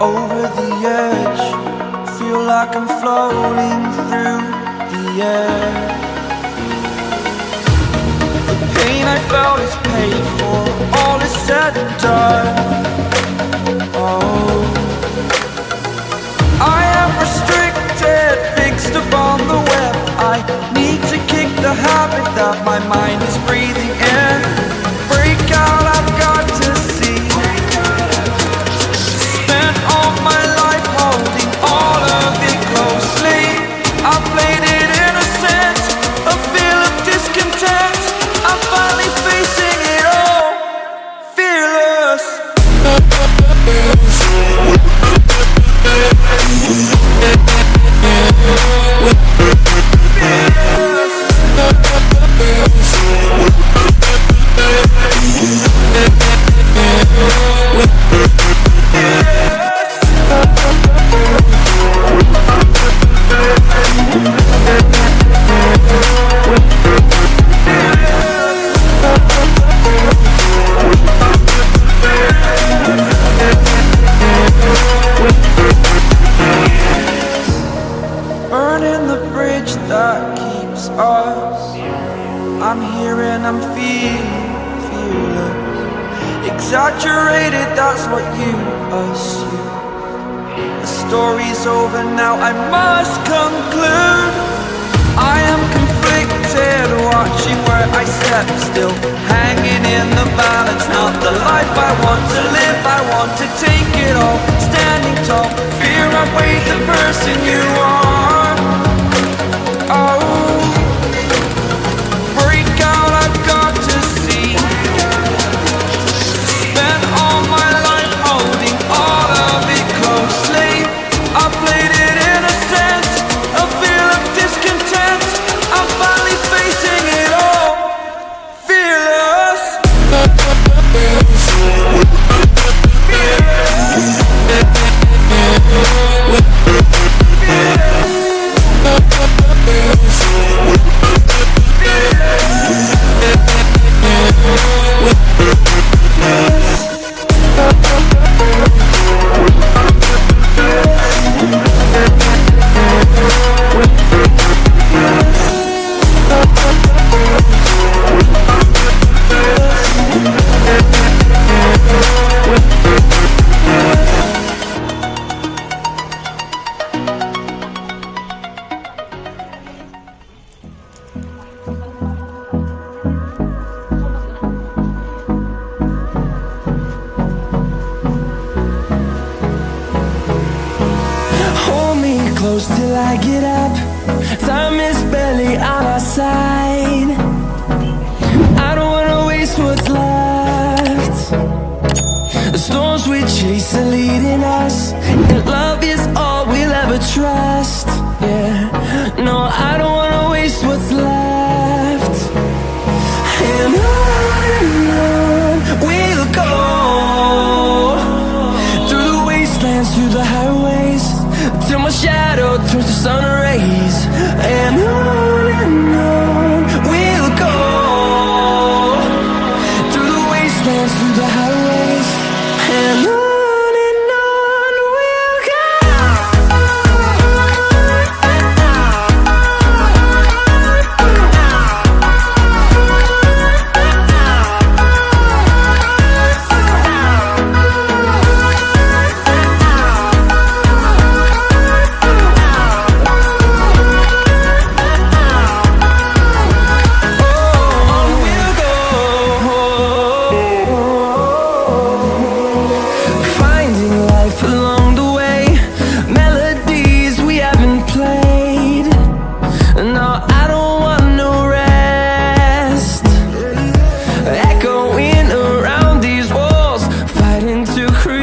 Over the edge, feel like I'm floating through the air. The pain I felt is paid for, all is said and done. Oh, I am restricted, fixed upon the web. I need to kick the habit that my mind is breathing in. Break out, I've got to see. My life holding all of it closely. I played it innocent, a feel of discontent. I'm finally facing it all, fearless. Burning the bridge that keeps us. I'm here and I'm feeling fearless. Exaggerated, that's what you assume. The story's over now, I must conclude. I am conflicted, watching where I step still, hanging in the balance. Not the life I want to live, I want to take it all. Standing tall, fear outweighs the person you are. Oh, break out, I've got to see. Spent all my life holding all of it closely. I played it innocent, a feel of discontent. I'm finally facing it all, fearless. Close till I get up. Time is barely on our side. I don't wanna waste what's left. The storms we chase are leading us, and love is all we'll ever trust. Yeah, no, I don't wanna waste what's left. to cruise.